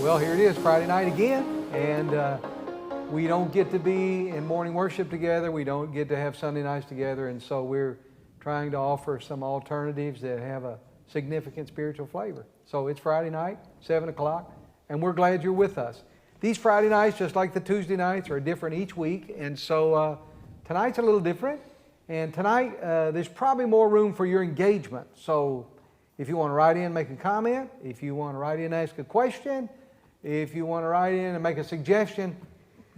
Well, here it is, Friday night again, and we don't get to be in morning worship together. We don't get to have Sunday nights together, and so we're trying to offer some alternatives that have a significant spiritual flavor. So it's Friday night, 7 o'clock, and we're glad you're with us. These Friday nights, just like the Tuesday nights, are different each week, and so tonight's a little different. And tonight, there's probably more room for your engagement. So if you want to write in, make a comment. If you want to write in, ask a question. If you want to write in and make a suggestion,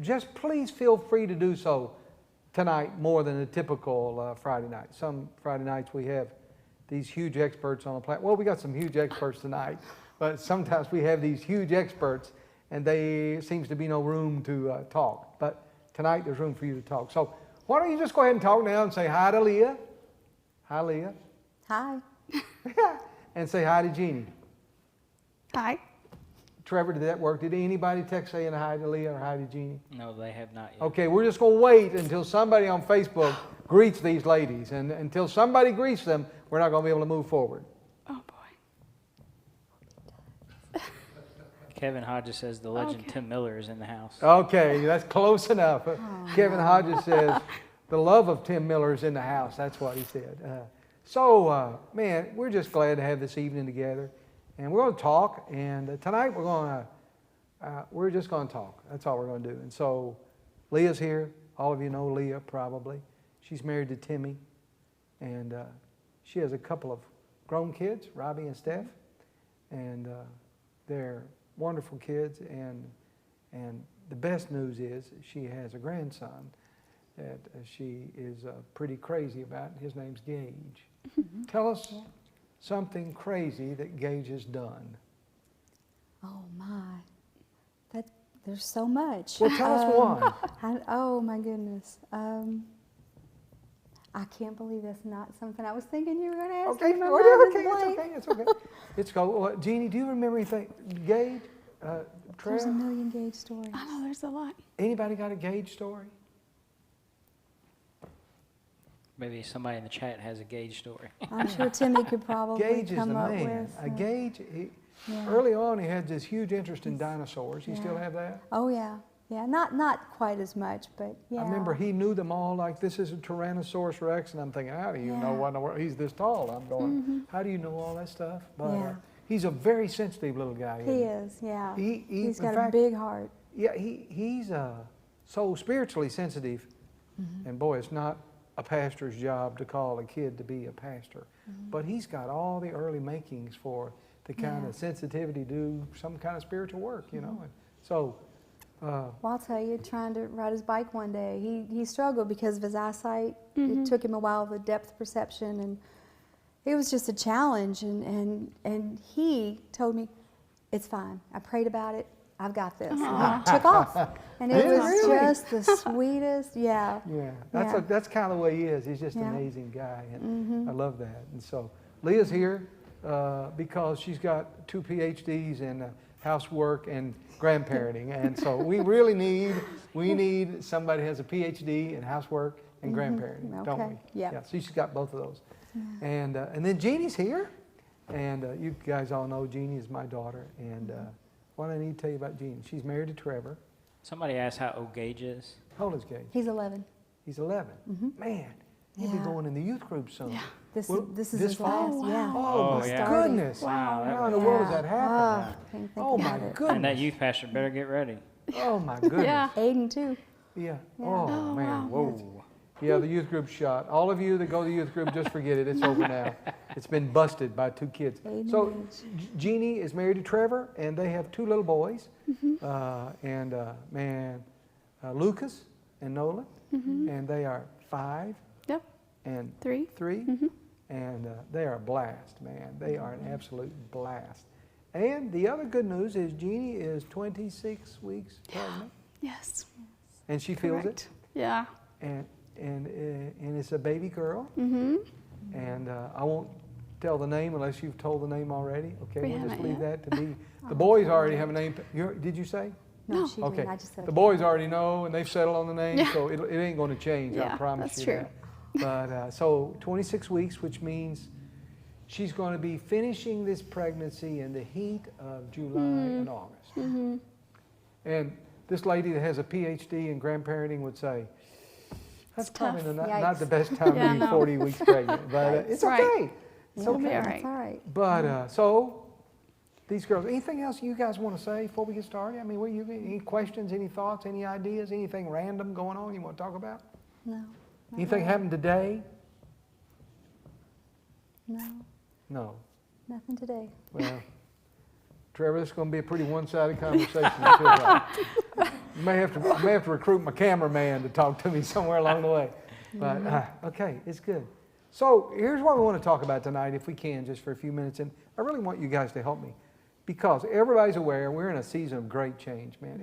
just please feel free to do so tonight more than a typical Friday night. Some Friday nights we have these huge experts on the platform. Well, we got some huge experts tonight, but sometimes we have these huge experts and there seems to be no room to talk. But tonight there's room for you to talk. So why don't you just go ahead and talk now and say hi to Leah. Hi, Leah. Hi. And say hi to Jeannie. Hi. Trevor, did that work? Did anybody text saying hi to Leah or hi to Jeannie? No, they have not yet. Okay, we're just going to wait until somebody on Facebook greets these ladies. And until somebody greets them, we're not going to be able to move forward. Oh, boy. Kevin Hodges says the legend Okay. Tim Miller is in the house. Okay, that's close enough. Kevin Hodges says the love of Tim Miller is in the house. That's what he said. Man, we're just glad to have this evening together. And we're going to talk, and tonight we're just going to talk. That's all we're going to do. And so Leah's here. All of you know Leah probably. She's married to Timmy, and she has a couple of grown kids, Robbie and Steph, and they're wonderful kids. And the best news is she has a grandson that she is pretty crazy about. His name's Gage. Tell us something crazy that Gage has done. Oh my, there's so much. Well, tell us one. Oh my goodness. I can't believe that's not something I was thinking you were going to ask. Okay, me. My well, mind is okay, blank. it's okay. It's go. Well, Jeannie, do you remember anything? Gage, There's a Trev? million Gage stories. I know there's a lot. Anybody got a Gage story? Maybe somebody in the chat has a Gage story. I'm sure Timmy could probably Gage is the come up man. with. Gage, Yeah. early on, he had this huge interest in dinosaurs. You Yeah. still have that? Oh yeah, yeah. Not quite as much, but yeah. I remember he knew them all. Like, this is a Tyrannosaurus Rex, and I'm thinking, how do you know Yeah. what in the world? He's this tall. I'm going, how do you know all that stuff? But Yeah. he's a very sensitive little guy. isn't He is, yeah. He's in got fact, a big heart. Yeah, he's so spiritually sensitive, and boy, it's not a pastor's job to call a kid to be a pastor, but he's got all the early makings for the kind Yeah. of sensitivity to do some kind of spiritual work, you know. And so, Well, I'll tell you, trying to ride his bike one day, he struggled because of his eyesight. It took him a while with depth perception, and it was just a challenge. And he told me, "It's fine. I prayed about it. I've got this." And he took off, and it Did was he really? just the sweetest. Yeah. yeah, Yeah. that's kind of the way he is. He's just an Yeah. amazing guy, and I love that. And so, Leah's here because she's got 2 PhDs in housework and grandparenting, and so we really need somebody who has a PhD in housework and grandparenting, don't we? Okay. Yeah. Yeah. So she's got both of those, and then Jeannie's here, and you guys all know Jeannie is my daughter, and what I need to tell you about Jeannie, she's married to Trevor. Somebody asked how old Gage is. How old is Gage? He's 11. He's 11. Man, he'll be Yeah. going in the youth group soon. Yeah. This Well, is this his fall? last. Yeah. Oh, my yeah. goodness. Wow. How in the world does that happen? Ah, can't think Oh, my about it. goodness. And that youth pastor better get ready. Oh, my goodness. Yeah. Aiden too. Yeah. Yeah. Oh, Oh, man. wow. Whoa. Yeah, the youth group shot. All of you that go to the youth group, just forget it. It's over now. It's been busted by 2 kids. Aiden So and Gage. Jeannie is married to Trevor, and they have 2 little boys. Lucas and Nolan, and they are 5 Yep. and 3. 3, and they are a blast, man. They are an absolute blast. And the other good news is Jeannie is 26 weeks pregnant, Yes. and she feels Correct. it, Yeah. and it's a baby girl. Mm-hmm. And I won't tell the name unless you've told the name already. Okay, We we'll just haven't leave yet. that to be. The boys already have a name. Did you say? No, she Okay. didn't. I just said The boys already know, and they've settled on the name, Yeah. so it ain't going to change. I Yeah, promise that's you true. that. But so 26 weeks, which means she's going to be finishing this pregnancy in the heat of July and August. Mm-hmm. And this lady that has a PhD in grandparenting would say, that's It's probably tough. not the best time Yeah, to be no. 40 weeks pregnant, but it's Right. okay. It's It'll be okay. all That's right. all right. But so these girls, anything else you guys want to say before we get started? I mean, any questions, any thoughts, any ideas, anything random going on you want to talk about? No. not Anything really. happened today? No. No. Nothing today. Well, Trevor, this is going to be a pretty one-sided conversation. It feels like. may have to recruit my cameraman to talk to me somewhere along the way. But okay, it's good. So here's what we want to talk about tonight, if we can, just for a few minutes. And I really want you guys to help me, because everybody's aware we're in a season of great change, man.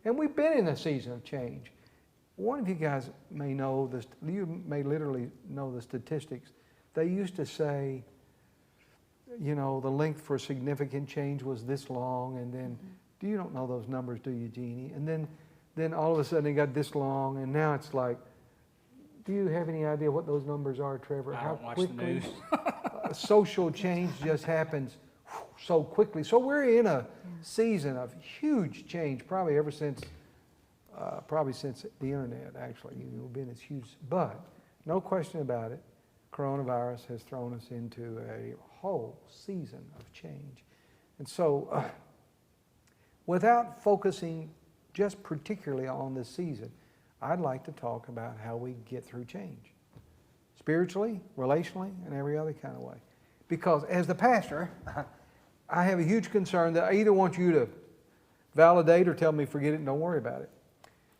And we've been in a season of change. One of you guys may know this. You may literally know the statistics. They used to say, you know, the length for significant change was this long, and then you don't know those numbers, do you, Jeannie? And then all of a sudden it got this long, and now it's like, do you have any idea what those numbers are, Trevor? I don't watch the news. Social change just happens so quickly. So we're in a season of huge change, probably ever since the internet. Actually, we've been this huge. But no question about it, coronavirus has thrown us into a whole season of change. And so, without focusing just particularly on this season, I'd like to talk about how we get through change, spiritually, relationally, and every other kind of way. Because as the pastor, I have a huge concern that I either want you to validate or tell me forget it and don't worry about it.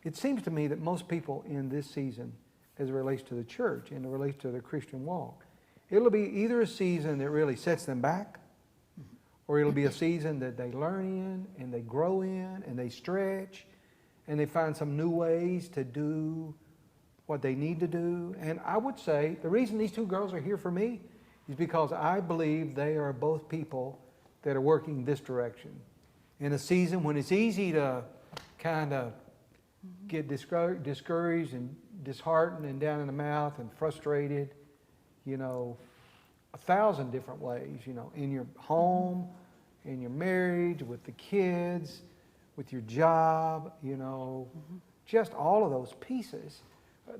It seems to me that most people in this season, as it relates to the church and it relates to their Christian walk, it'll be either a season that really sets them back, or it'll be a season that they learn in and they grow in and they stretch and they find some new ways to do what they need to do. And I would say the reason these two girls are here for me is because I believe they are both people that are working this direction. In a season when it's easy to kind of get discouraged and disheartened and down in the mouth and frustrated, you know, 1,000 different ways, you know, in your home, in your marriage, with the kids, with your job, you know, just all of those pieces.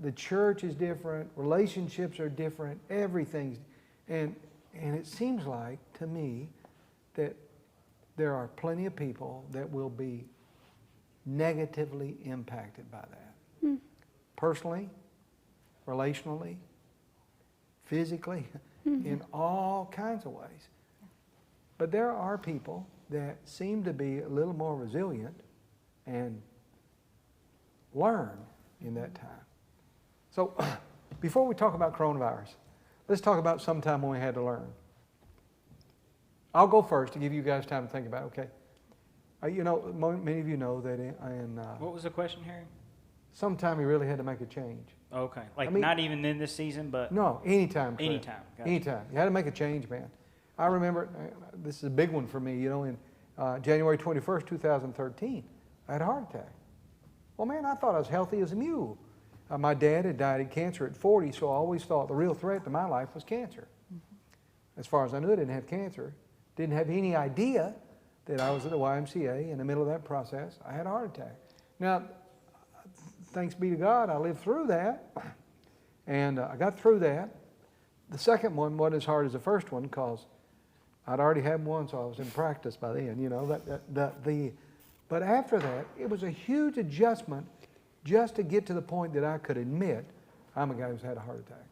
The church is different, relationships are different, everything's, and it seems like to me that there are plenty of people that will be negatively impacted by that. Personally, relationally, physically, in all kinds of ways. But there are people that seem to be a little more resilient and learn in that time. So before we talk about coronavirus, let's talk about some time when we had to learn. I'll go first to give you guys time to think about it, okay? You know, many of you know that What was the question, Harry? sometime you really had to make a change. Okay, like I mean- not even in this season, but No, anytime. Cliff. anytime. Gotcha. Anytime. You had to make a change, man. I remember, this is a big one for me, you know, in January 21st, 2013, I had a heart attack. Well, man, I thought I was healthy as a mule. My dad had died of cancer at 40, so I always thought the real threat to my life was cancer. As far as I knew, I didn't have cancer. Didn't have any idea that I was at the YMCA in the middle of that process. I had a heart attack. Now, thanks be to God, I lived through that, and I got through that. The second one wasn't as hard as the first one because I'd already had one, so I was in practice by then, you know. But after that, it was a huge adjustment just to get to the point that I could admit I'm a guy who's had a heart attack.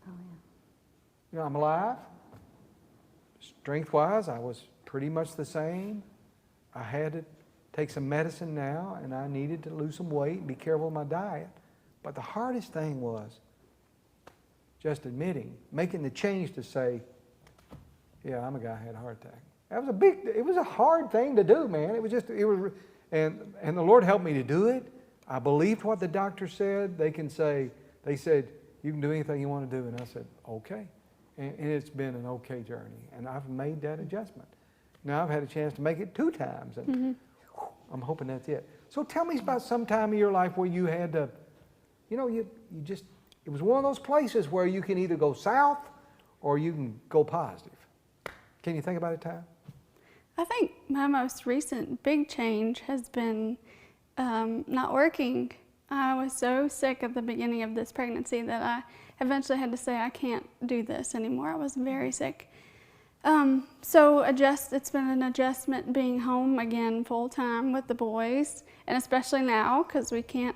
Oh, yeah. You know, I'm alive. Strength-wise, I was pretty much the same. I had to take some medicine now, and I needed to lose some weight and be careful with my diet. But the hardest thing was just admitting, making the change to say, yeah, I'm a guy who had a heart attack. It was a hard thing to do, man. And the Lord helped me to do it. I believed what the doctor said. They said, you can do anything you want to do. And I said, okay. And it's been an okay journey. And I've made that adjustment. Now I've had a chance to make it 2 times. And I'm hoping that's it. So tell me about some time in your life where you had to, you know, it was one of those places where you can either go south or you can go positive. Can you think about it, Ty? I think my most recent big change has been not working. I was so sick at the beginning of this pregnancy that I eventually had to say I can't do this anymore. I was very sick. So it's been an adjustment being home again full time with the boys, and especially now because we can't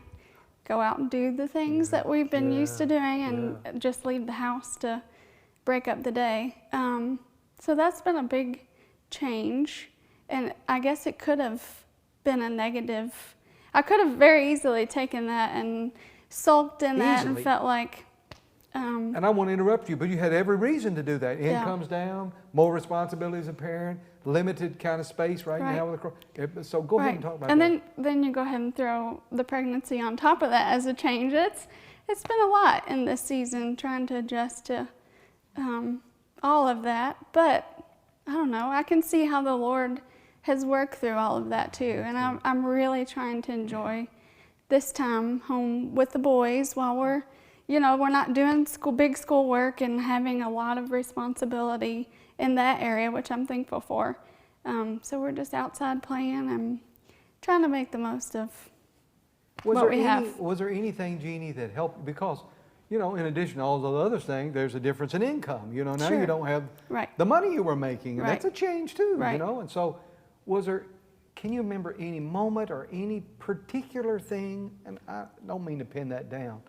go out and do the things that we've been used to doing and just leave the house to break up the day. So that's been a big change, and I guess it could have been a negative. I could have very easily taken that and sulked in that and felt like. And I want to interrupt you, but you had every reason to do that. Income's down, more responsibility as a parent, limited kind of space right now with the so go ahead and talk about and that. then you go ahead and throw the pregnancy on top of that as a change. It's been a lot in this season trying to adjust to all of that, but I don't know. I can see how the Lord has worked through all of that too, and I'm really trying to enjoy this time home with the boys while we're not doing big school work and having a lot of responsibility in that area, which I'm thankful for. So we're just outside playing and trying to make the most of what we have. Was there anything, Jeannie, that helped? Because, in addition to all the other things, there's a difference in income. Now you don't have the money you were making, and that's a change too, And so can you remember any moment or any particular thing, and I don't mean to pin that down,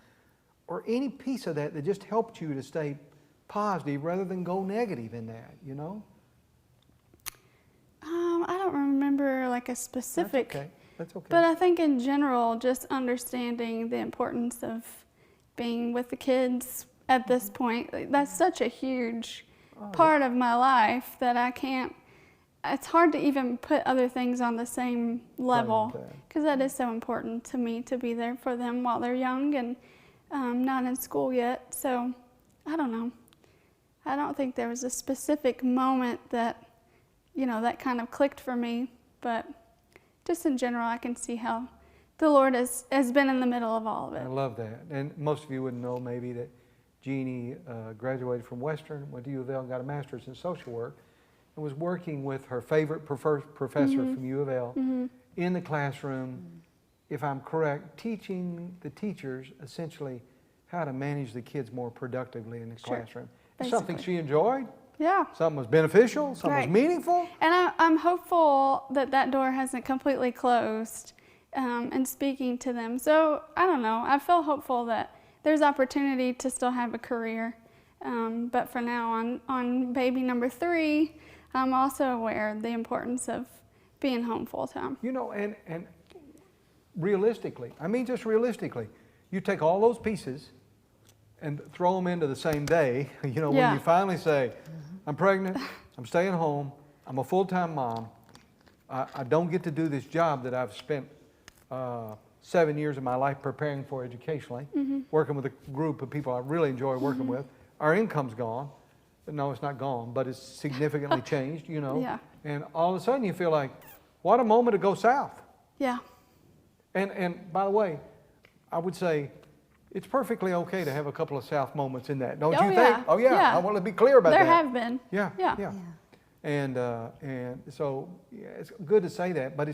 or any piece of that just helped you to stay positive rather than go negative in that, I don't remember like a specific. That's okay. But I think in general, just understanding the importance of being with the kids at this point, that's such a huge part of my life that it's hard to even put other things on the same level, because that is so important to me to be there for them while they're young and not in school yet. So I don't know. I don't think there was a specific moment that, that kind of clicked for me, but just in general, I can see how the Lord has been in the middle of all of it. I love that. And most of you wouldn't know maybe that Jeannie graduated from Western, went to U of L, got a master's in social work, and was working with her favorite professor from U of L in the classroom, if I'm correct, teaching the teachers essentially how to manage the kids more productively in the classroom. It's something she enjoyed. Yeah. Something was beneficial, something was meaningful. And I'm hopeful that door hasn't completely closed in speaking to them. So I don't know. I feel hopeful that there's opportunity to still have a career. But for now, on baby number 3, I'm also aware of the importance of being home full time. And realistically, just realistically, you take all those pieces and throw them into the same day, when you finally say, I'm pregnant, I'm staying home, I'm a full-time mom, I don't get to do this job that I've spent 7 years of my life preparing for educationally, working with a group of people I really enjoy working with. Our income's gone. No, it's not gone, but it's significantly changed, And all of a sudden you feel like, what a moment to go south. Yeah. And by the way, I would say it's perfectly okay to have a couple of south moments in that, don't you think? Oh yeah, I want to be clear about that. There have been. Yeah. And so it's good to say that, but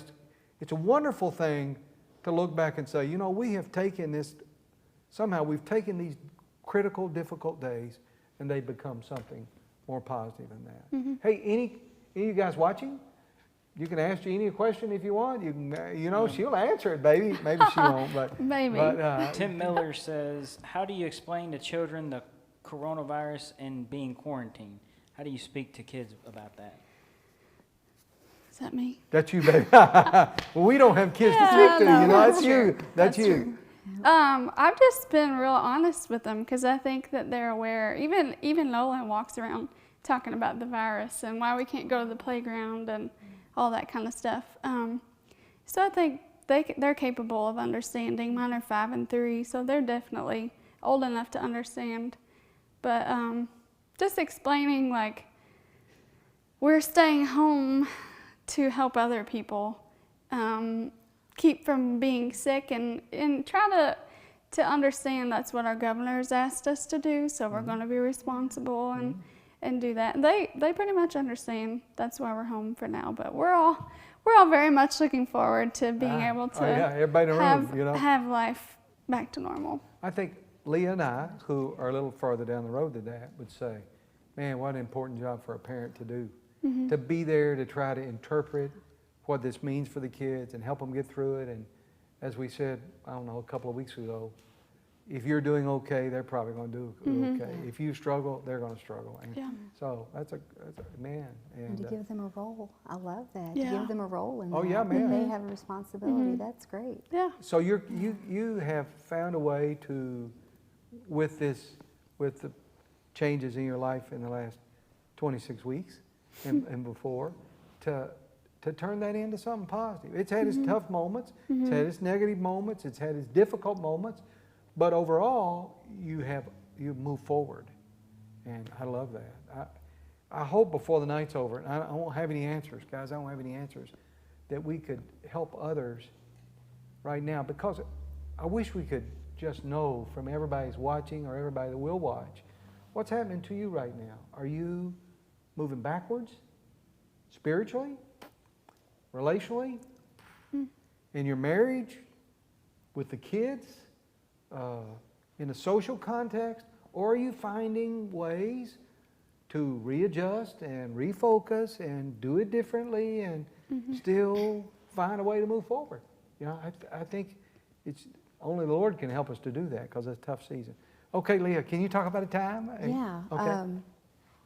it's a wonderful thing to look back and say, we have taken this, somehow we've taken these critical, difficult days, and they become something more positive than that. Hey, any of you guys watching? You can ask Jeannie a question if you want. You can, she'll answer it, baby. Maybe she won't, but maybe. But, Tim Miller says, "How do you explain to children the coronavirus and being quarantined? How do you speak to kids about that?" Is that me? That's you, baby. Well, we don't have kids to speak to. That's you. That's you. True. I've just been real honest with them because I think that they're aware. Even Nolan walks around talking about the virus and why we can't go to the playground and all that kind of stuff. So I think they're capable of understanding. Mine are 5 and 3, so they're definitely old enough to understand. But just explaining we're staying home to help other people keep from being sick and try to understand that's what our governor's asked us to do. So we're going to be responsible and do that. They pretty much understand that's why we're home for now, but we're all very much looking forward to being able to everybody in the room, have life back to normal. I think Leah and I, who are a little farther down the road than that, would say, man, what an important job for a parent to do. To be there to try to interpret what this means for the kids and help them get through it. And as we said, I don't know, a couple of weeks ago, if you're doing okay, they're probably going to do okay. If you struggle, they're going to struggle. And so that's a man. And to give them a role. I love that. Yeah. To give them a role in Oh, that. yeah, man. They have a responsibility. That's great. Yeah. So you have found a way to, with the changes in your life in the last 26 weeks and before, to turn that into something positive. It's had its tough moments, it's had its negative moments, it's had its difficult moments, but overall you move forward, and I love that. I hope before the night's over, and I won't have any answers, guys. I don't have any answers, that we could help others right now, because I wish we could just know from everybody who's watching or everybody that will watch, what's happening to you right now. Are you moving backwards, spiritually, relationally, in your marriage, with the kids, in a social context, or are you finding ways to readjust and refocus and do it differently and still find a way to move forward? You know, I think it's only the Lord can help us to do that, because it's a tough season. Okay, Leah, can you talk about a time? Yeah. Okay.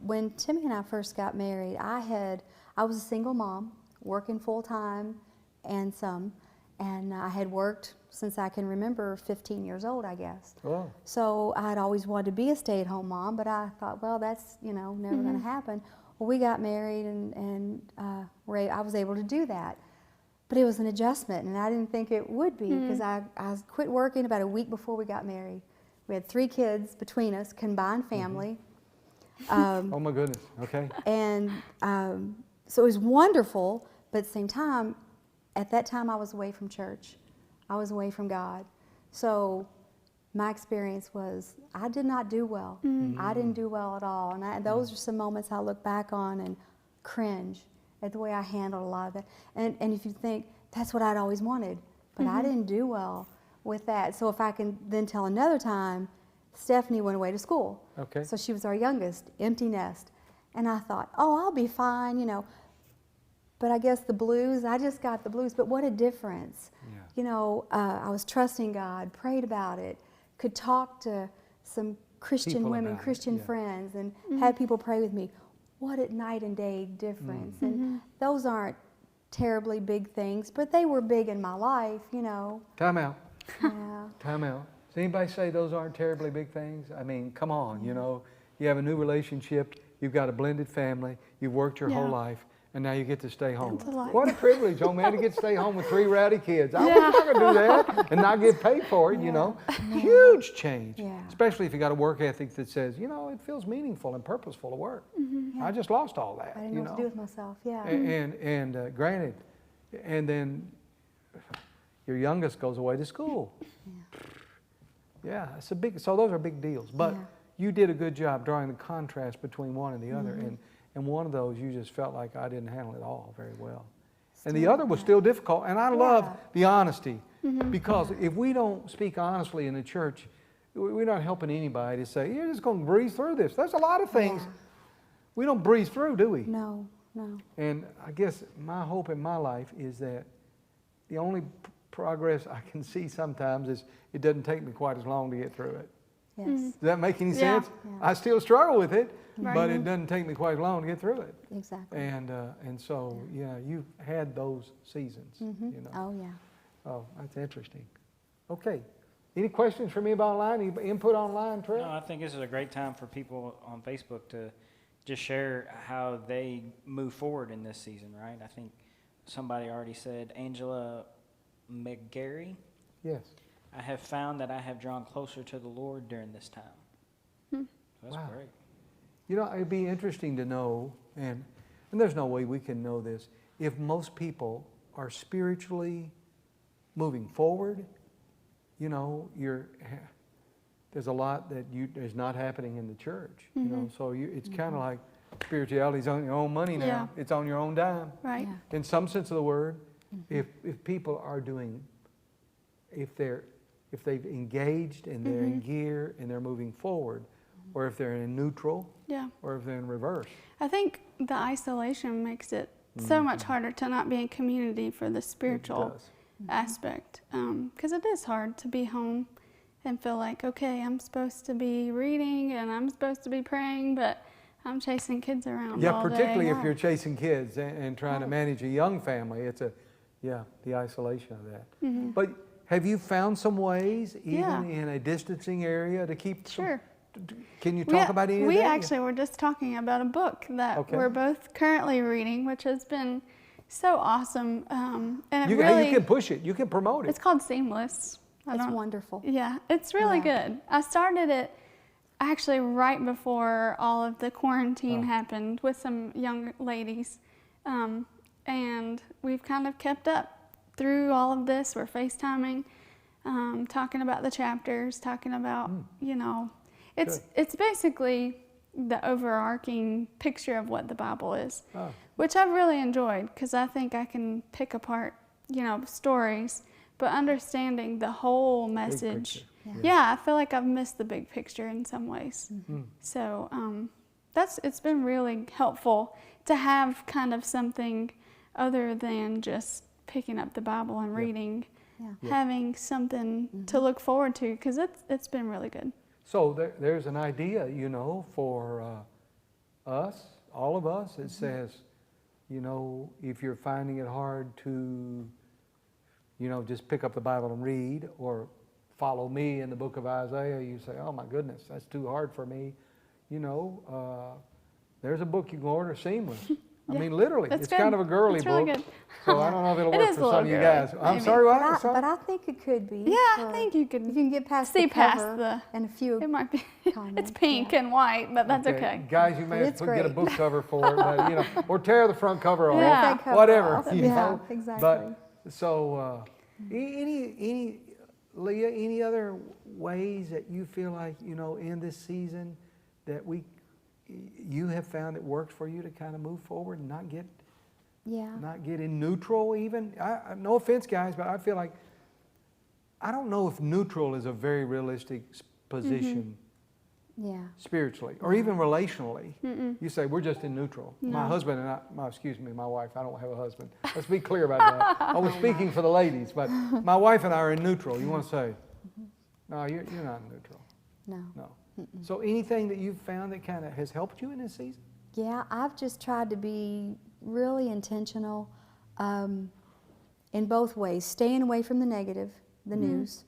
When Timmy and I first got married, I was a single mom, working full time and I had worked since I can remember, 15 years old, I guess. Oh. So I'd always wanted to be a stay-at-home mom, but I thought, well, that's never going to happen. Well, we got married, and I was able to do that. But it was an adjustment, and I didn't think it would be, because I quit working about a week before we got married. We had 3 kids between us, combined family. Oh my goodness, okay. And so it was wonderful, but at the same time, at that time I was away from church. I was away from God. So my experience was I did not do well. I didn't do well at all. And those are some moments I look back on and cringe at the way I handled a lot of that. And if you think, that's what I'd always wanted, but I didn't do well with that. So if I can then tell another time, Stephanie went away to school. Okay. So she was our youngest, empty nest. And I thought, oh, I'll be fine, But I guess the blues, I just got the blues. But what a difference. Yeah. I was trusting God, prayed about it, could talk to some Christian People women, about it, Christian yeah. friends, and had people pray with me. What a night and day difference. And those aren't terribly big things, but they were big in my life, Time out. Yeah. Time out. Does anybody say those aren't terribly big things? I mean, come on, you have a new relationship, you've got a blended family, you've worked your whole life, and now you get to stay home. What a privilege, oh man, to get to stay home with 3 rowdy kids. I wish I could do that and not get paid for it, Huge change. Yeah. Especially if you got a work ethic that says, it feels meaningful and purposeful to work. Yeah. I just lost all that. I didn't know what to do with myself, yeah. And granted, and then your youngest goes away to school. Yeah, it's so those are big deals. But you did a good job drawing the contrast between one and the other. And one of those, you just felt like I didn't handle it all very well. And the other was still difficult. And I love the honesty, because if we don't speak honestly in the church, we're not helping anybody to say, you're just going to breeze through this. There's a lot of things we don't breeze through, do we? No. And I guess my hope in my life is that the only progress I can see sometimes is it doesn't take me quite as long to get through it. Yes. Does that make any sense? Yeah. I still struggle with it, Right. but it doesn't take me quite as long to get through it. Exactly. And so, you've had those seasons, Oh, yeah. Oh, that's interesting. Okay. Any questions for me about online? Any input online, Trev? No, I think this is a great time for people on Facebook to just share how they move forward in this season, right? I think somebody already said, Angela McGarry. Yes. I have found that I have drawn closer to the Lord during this time. That's Wow. great. It'd be interesting to know, and there's no way we can know this, if most people are spiritually moving forward, there's a lot that is not happening in the church. You know, so it's kind of like spirituality's on your own money now. Yeah. It's on your own dime. Right. Yeah. In some sense of the word, if people are doing, if they've engaged and they're in gear and they're moving forward, or if they're in neutral, Yeah. or if they're in reverse. I think the isolation makes it so much harder to not be in community for the spiritual It does. aspect. Because it is hard to be home and feel like, okay, I'm supposed to be reading and I'm supposed to be praying, but I'm chasing kids around Yeah, all particularly day. if you're chasing kids and trying to manage a young family. It's the isolation of that. But have you found some ways, even in a distancing area, to keep Sure. Can you talk about any of that? We actually were just talking about a book that we're both currently reading, which has been so awesome. And it really, you can push it. You can promote it. it's called Seamless. It's wonderful. Yeah, it's really good. I started it actually right before all of the quarantine happened with some young ladies. And we've kind of kept up through all of this. We're FaceTiming, talking about the chapters, talking about, you know, it's basically the overarching picture of what the Bible is, which I've really enjoyed because I think I can pick apart, you know, stories, but understanding the whole message. Yeah, I feel like I've missed the big picture in some ways. So it's been really helpful to have kind of something other than just picking up the Bible and reading, having something to look forward to because it's been really good. So there's an idea, you know, for us, all of us. It says, you know, if you're finding it hard to, you know, just pick up the Bible and read, or follow me in the book of Isaiah, you say, oh my goodness, that's too hard for me. You know, there's a book you can order, Seamless. I mean, literally, That's it's good. kind of a girly It's really book. good. So I don't know if it'll It work is for a some little of you girly, guys. I'm maybe. sorry, But what? Sorry? I think it could be. Yeah, I for- think you You could can get past see the past cover the. and a few. It might be. comments, It's pink and white, but that's okay. Guys, you may have It's to get a great. book cover for it, but, you know, or tear the front cover off, Yeah. That cover whatever. off. You Yeah, know? exactly. But so, any Leah, any other ways that you feel like, you know, in this season that you have found it works for you to kind of move forward and not get in neutral even? No offense, guys, but I feel like I don't know if neutral is a very realistic position Yeah. spiritually or even relationally. You say, we're just in neutral. No. My husband and I, my wife, I don't have a husband. Let's be clear about that. I was speaking for the ladies, but my wife and I are in neutral. You want to say, no, you're not neutral. No. No. So anything that you've found that kind of has helped you in this season? Yeah, I've just tried to be really intentional in both ways. Staying away from the negative, the news.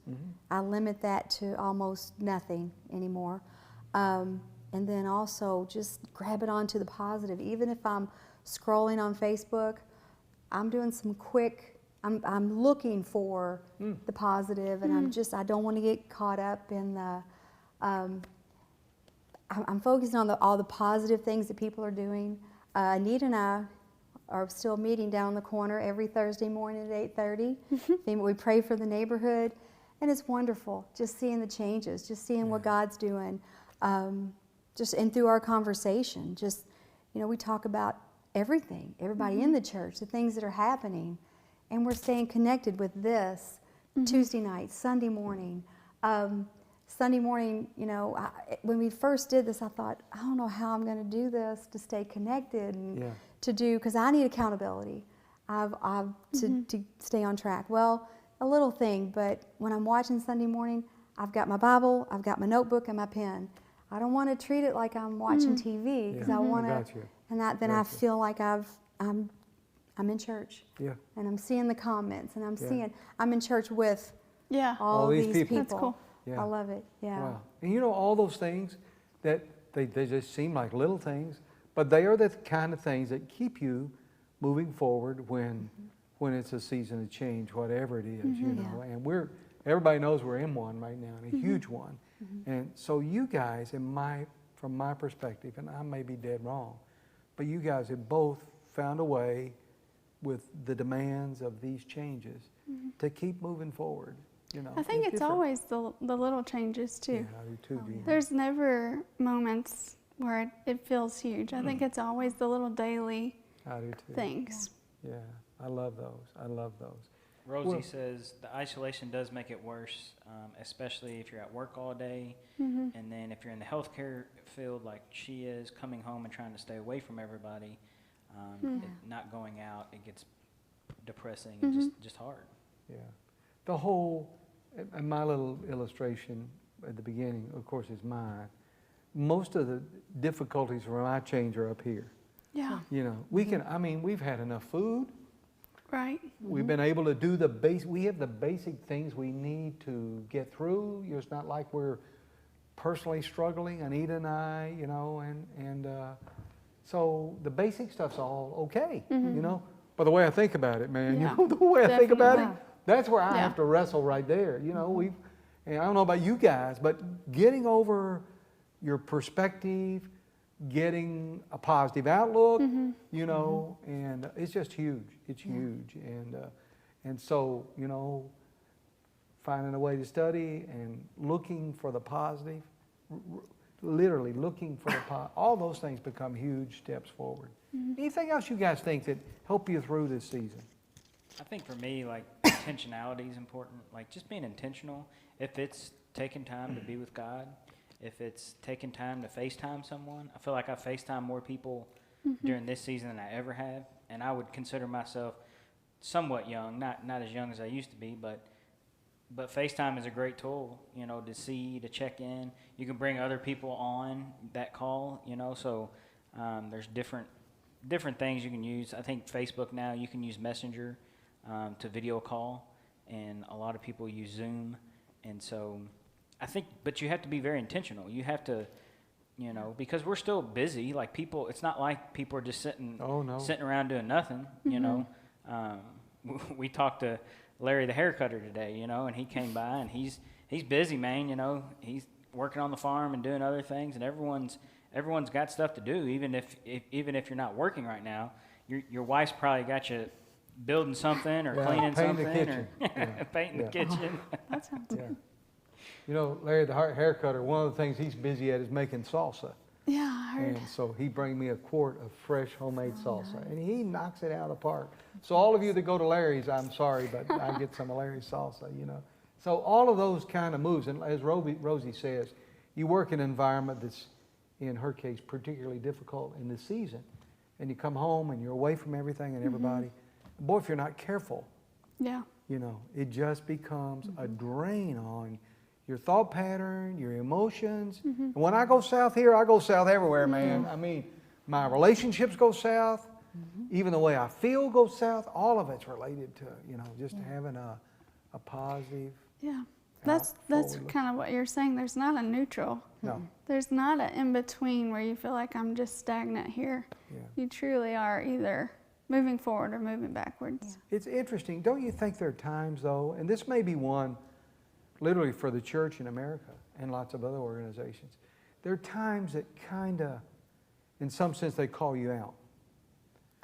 I limit that to almost nothing anymore. And then also just grab it onto the positive. Even if I'm scrolling on Facebook, I'm doing some quick, I'm looking for the positive, and I don't want to get caught up in the, I'm focusing on all the positive things that people are doing. Anita and I are still meeting down the corner every Thursday morning at 8:30. We pray for the neighborhood, and it's wonderful just seeing the changes, just seeing what God's doing. And through our conversation, just, you know, we talk about everything, everybody in the church, the things that are happening, and we're staying connected with this Tuesday night, Sunday morning. Sunday morning, you know, when we first did this, I thought, I don't know how I'm going to do this to stay connected and to do, because I need accountability to stay on track. Well, a little thing, but when I'm watching Sunday morning, I've got my Bible, I've got my notebook and my pen. I don't want to treat it like I'm watching TV, because I want to, and I feel like I'm in church. Yeah. And I'm seeing the comments, and I'm in church with all these people. That's cool. Yeah. I love it. Yeah. Wow. And you know, all those things that they just seem like little things, but they are the kind of things that keep you moving forward when it's a season of change, whatever it is, you know. And everybody knows we're in one right now, and a huge one. And so you guys, from my perspective, and I may be dead wrong, but you guys have both found a way with the demands of these changes to keep moving forward. You know, I think it's different. always the little changes too. Yeah, I do too, Jeannie. There's never moments where it feels huge. I think it's always the little daily I do too. things. Yeah, I love those. I love those. Rosie Well- says the isolation does make it worse, especially if you're at work all day, Mm-hmm. and then if you're in the healthcare field like she is, coming home and trying to stay away from everybody, not going out, it gets depressing and just hard. Yeah. The whole, and my little illustration at the beginning, of course, is mine. Most of the difficulties for my change are up here. Yeah, You know, we can, I mean, we've had enough food. right. We've been able to do we have the basic things we need to get through. It's not like we're personally struggling, Anita and I, you know, and so the basic stuff's all okay, you know. But the way I think about it, man, Yeah, you know, the way I think about it, definitely. that's where I Yeah. have to wrestle right there. You know, and I don't know about you guys, but getting over your perspective, getting a positive outlook, you know, and it's just huge. It's huge, and so, you know, finding a way to study and looking for the positive, literally looking for the all those things become huge steps forward. Anything else you guys think that help you through this season? I think for me, like, intentionality is important. Like, just being intentional. If it's taking time to be with God, if it's taking time to FaceTime someone. I feel like I FaceTime more people during this season than I ever have. And I would consider myself somewhat young, not as young as I used to be, but FaceTime is a great tool, you know, to see, to check in. You can bring other people on that call, you know, so there's different things you can use. I think Facebook now, you can use Messenger to video call, and a lot of people use Zoom. And so I think, but you have to be very intentional. You have to, you know, because we're still busy. Like, people, it's not like people are just sitting around doing nothing, you know. We talked to Larry the hair cutter today, you know, and he came by, and he's busy, man, you know. He's working on the farm and doing other things, and everyone's got stuff to do. Even if you're not working right now, your wife's probably got you building something or cleaning something kitchen. or painting the kitchen. That sounds Yeah. You know, Larry the hair cutter, one of the things he's busy at is making salsa. Yeah, I heard. And so he bring me a quart of fresh homemade salsa, and he knocks it out of the park. So all of you that go to Larry's, I'm sorry, but I get some of Larry's salsa, you know. So all of those kind of moves, and as Rosie says, you work in an environment that's, in her case, particularly difficult in this season, and you come home and you're away from everything and everybody. Boy, if you're not careful, Yeah. you know, it just becomes a drain on your thought pattern, your emotions. And when I go south here, I go south everywhere, man. I mean, my relationships go south. Even the way I feel goes south. All of it's related to, you know, just having a positive. Yeah. That's forward look. kind of what you're saying. There's not a neutral. No. There's not an in-between where you feel like I'm just stagnant here. Yeah. You truly are either moving forward or moving backwards. It's interesting. Don't you think there are times, though, and this may be one literally for the church in America and lots of other organizations, there are times that kind of, in some sense, they call you out.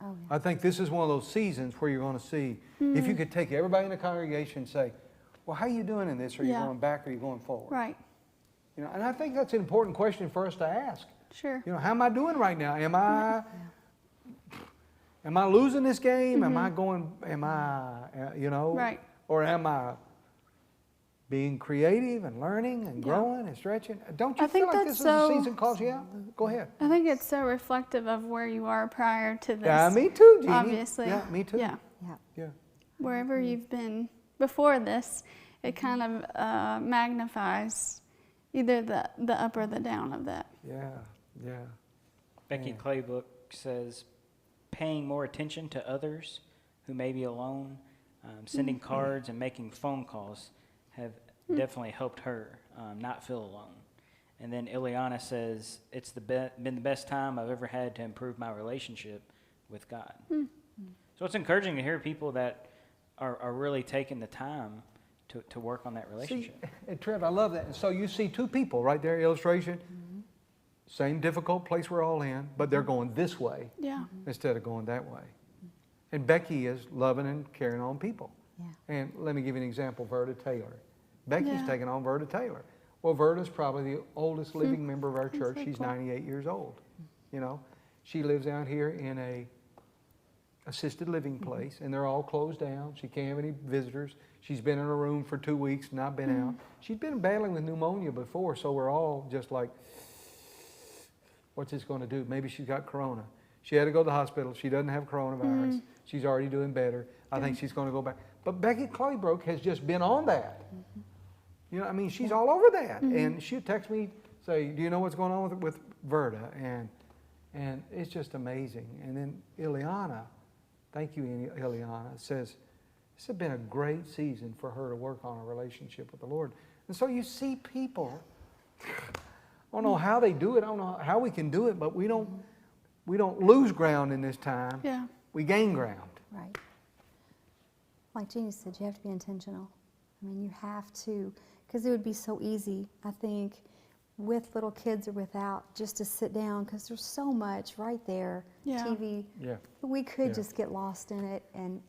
Oh, I think this is one of those seasons where you're going to see, if you could take everybody in the congregation and say, well, how are you doing in this? Are you Yeah. going back or are you going forward? Right. You know, and I think that's an important question for us to ask. Sure. You know, how am I doing right now? Am I losing this game? Am I going, you know? Right. Or am I being creative and learning and growing and stretching? Don't you I feel think like that's this is a so- season calls you out? Go ahead. I think it's so reflective of where you are prior to this. Yeah, me too, Jeannie. Obviously. Yeah, me too. Yeah. Yeah. Yeah. Wherever you've been before this, it kind of magnifies either the up or the down of that. Yeah. Yeah. Becky Claybook says, paying more attention to others who may be alone, sending cards and making phone calls have definitely helped her not feel alone. And then Ileana says, it's been the best time I've ever had to improve my relationship with God. So it's encouraging to hear people that are really taking the time to work on that relationship. See, and Trev, I love that. And so you see two people right there, illustration, same difficult place we're all in, but they're going this way Yeah. instead of going that way. And Becky is loving and caring on people. Yeah. And let me give you an example, Verta Taylor. Becky's Yeah. taken on Verda Taylor. Well, Verda's probably the oldest living member of our That's church. so She's cool. 98 years old. You know, she lives out here in a assisted living place, and they're all closed down. She can't have any visitors. She's been in her room for 2 weeks, not been out. She's been battling with pneumonia before, so we're all just like, what's this going to do? Maybe she's got corona. She had to go to the hospital. She doesn't have coronavirus. She's already doing better. I think she's going to go back. But Becky Claybrook has just been on that. You know, I mean, she's all over that. And she'll text me, say, do you know what's going on with Verda? And it's just amazing. And then Ileana, thank you, Ileana, says, this has been a great season for her to work on a relationship with the Lord. And so you see people, I don't know how they do it, I don't know how we can do it, but we don't lose ground in this time. Yeah. We gain ground. Right. Like Jeannie said, you have to be intentional. I mean, you have to, because it would be so easy, I think, with little kids or without, just to sit down, because there's so much right there, Yeah. TV. Yeah. We could Yeah. just get lost in it, and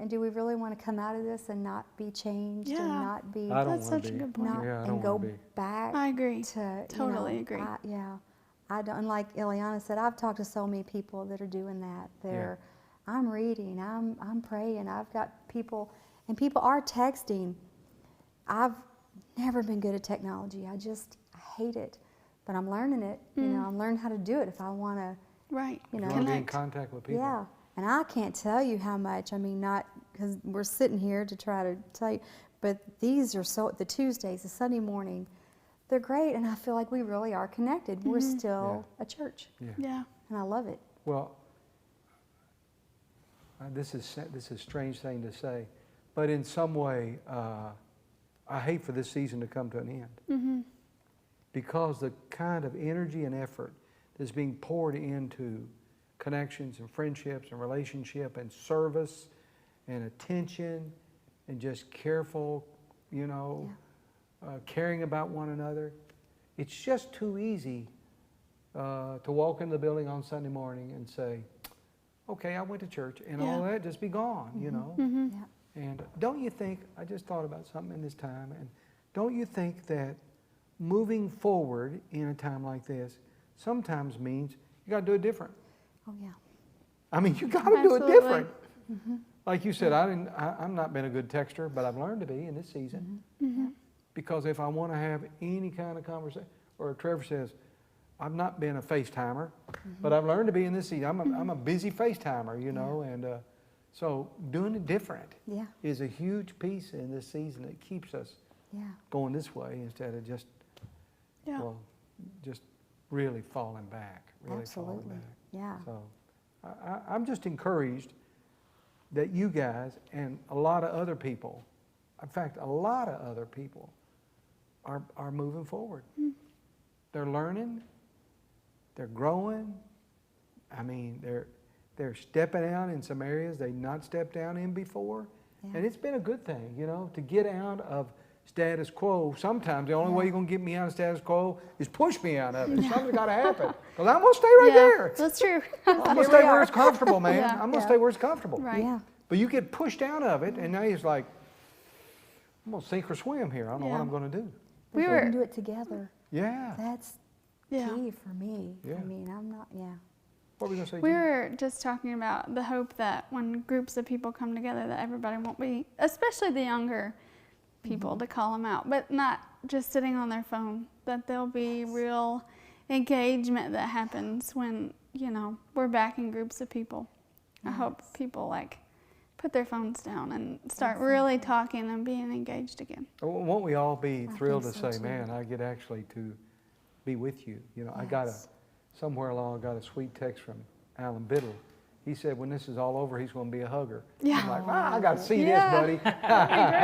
do we really want to come out of this and not be changed Yeah. and not be, I don't That's want such to a be. good point. not, Yeah, I and don't go want to be. back I agree. to, Totally agree. I don't, like Ileana said, I've talked to so many people that are doing that. I'm reading, I'm praying, I've got people, and people are texting. I've never been good at technology. I hate it, but I'm learning it. You know, I'm learning how to do it if I want to, Right. you If know. you want to be in Connect. contact with people. Yeah, and I can't tell you how much. I mean, not because we're sitting here to try to tell you, but these are the Tuesdays, the Sunday morning, they're great, and I feel like we really are connected. We're still a church, Yeah. Yeah. and I love it. Well, this is a strange thing to say, but in some way, I hate for this season to come to an end. Because the kind of energy and effort that's being poured into connections and friendships and relationship and service and attention and just careful, you know, caring about one another. It's just too easy to walk into the building on Sunday morning and say, okay, I went to church, and all that just be gone, you know. Yeah. And don't you think, I just thought about something in this time, and don't you think that moving forward in a time like this sometimes means you got to do it different? Oh yeah. I mean, you got to do it Absolutely. different. Like you said, I'm not been a good texter, but I've learned to be in this season. Because if I want to have any kind of conversation, or Trevor says, I've not been a FaceTimer, but I've learned to be in this season. I'm a busy FaceTimer, you know, and so doing it different Yeah. is a huge piece in this season that keeps us Yeah. going this way instead of just, Yeah. well, just really falling back, really falling Absolutely. back. Yeah. So I'm just encouraged that you guys and a lot of other people, in fact, a lot of other people are moving forward. They're learning, they're growing. I mean, they're stepping out in some areas they've not stepped down in before. Yeah. And it's been a good thing, you know, to get out of status quo. Sometimes the only way you're going to get me out of status quo is push me out of it. Something's got to happen. Because I'm going to stay right there. That's true. I'm going to Here stay we where are. it's comfortable, man. Yeah. I'm going to Yeah. stay where it's comfortable. Right. Yeah. But you get pushed out of it, and now it's like, I'm going to sink or swim here. I don't know what Yeah. I'm going to do. We We were- can do it together. Yeah. That's Yeah. key for me. Yeah. I mean, I'm not. Yeah. What were we going to say, We Jean? were just talking about the hope that when groups of people come together, that everybody won't be, especially the younger people, to call them out, but not just sitting on their phone. That there'll be real engagement that happens when, you know, we're back in groups of people. I hope people like put their phones down and start really talking and being engaged again. Won't we all be I thrilled to think so, say, too. man, I get actually to be with you. You know, somewhere along I got a sweet text from Alan Biddle. He said when this is all over, he's going to be a hugger. Yeah. I'm like, I got to see Yeah. this, buddy. That'd be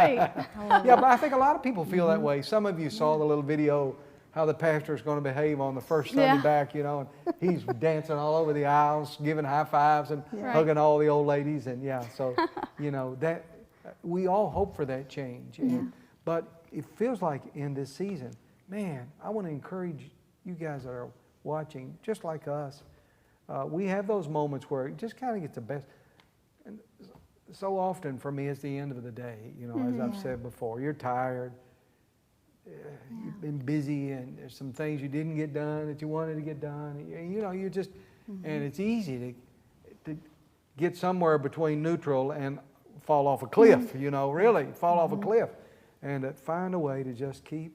great. Yeah, but I think a lot of people feel that way. Some of you saw the little video how the pastor is going to behave on the first Sunday Yeah. back, you know, and he's dancing all over the aisles, giving high fives and Right. hugging all the old ladies. And yeah, so, you know, that we all hope for that change. But it feels like in this season, man, I want to encourage you guys that are watching, just like us. We have those moments where it just kind of gets the best. And so often for me, it's the end of the day. You know, as I've Yeah. said before, you're tired. You've been busy, and there's some things you didn't get done that you wanted to get done. You know, you just, and it's easy to get somewhere between neutral and fall off a cliff. You know, really fall off a cliff, and find a way to just keep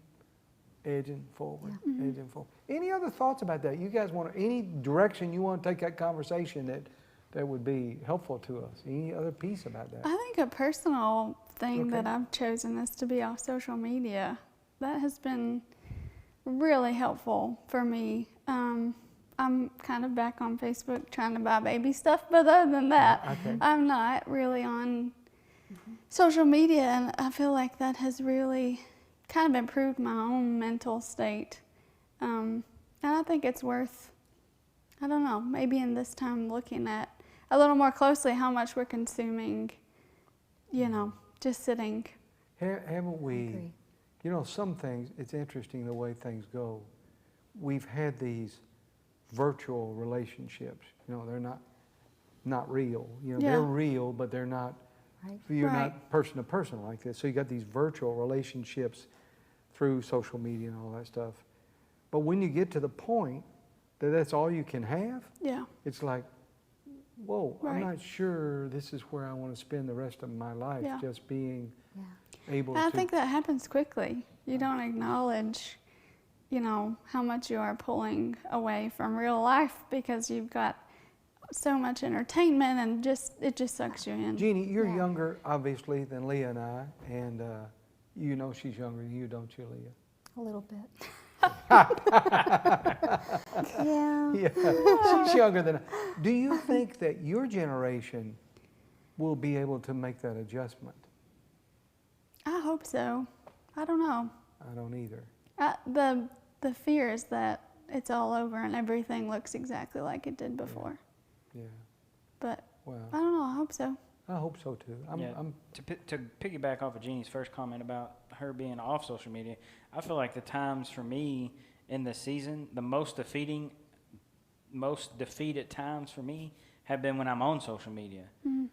edging forward, edging forward. Any other thoughts about that? You guys want any direction you want to take that conversation that would be helpful to us? Any other piece about that? I think a personal thing Okay. that I've chosen is to be off social media. That has been really helpful for me. I'm kind of back on Facebook trying to buy baby stuff, but other than that, Okay. I'm not really on social media, and I feel like that has really kind of improved my own mental state. And I think it's worth, I don't know, maybe in this time looking at a little more closely how much we're consuming, you know, just sitting. Haven't we, agree. you know, some things, it's interesting the way things go. We've had these virtual relationships, you know, they're not real. You know, Yeah. they're real, but they're not, Right. you're Right. not person to person like this. So you got these virtual relationships through social media and all that stuff. But when you get to the point that that's all you can have, Yeah. it's like, whoa, I'm Right. not sure this is where I want to spend the rest of my life, Yeah. just being Yeah. able And I to. think that happens quickly. You don't acknowledge, you know, how much you are pulling away from real life because you've got so much entertainment and it just sucks you in. Jeannie, you're Yeah. younger, obviously, than Leah and I, and you know she's younger than you, don't you, Leah? A little bit. Yeah, Yeah. she's younger than I. Do you think that your generation will be able to make that adjustment? I hope so. I don't know. I don't either. The fear is that it's all over and everything looks exactly like it did before. Yeah, But well, I don't know. I hope so. I hope so too. Yeah. To piggyback off of Jeannie's first comment about her being off social media, I feel like the times for me in the season, the most defeated times for me have been when I'm on social media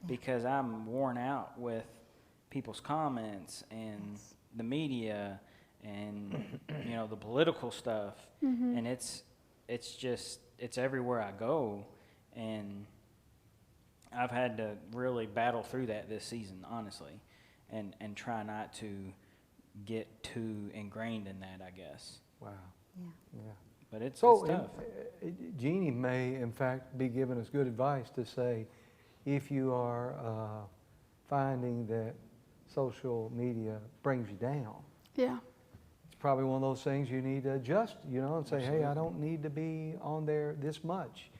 because I'm worn out with people's comments and the media and you know the political stuff, and it's everywhere I go, and I've had to really battle through that this season, honestly, and try not to get too ingrained in that, I guess. Wow. Yeah. Yeah. But it's So, tough. Jeannie may, in fact, be giving us good advice to say, if you are finding that social media brings you down, Yeah. it's probably one of those things you need to adjust, you know, and say, hey, I don't need to be on there this much.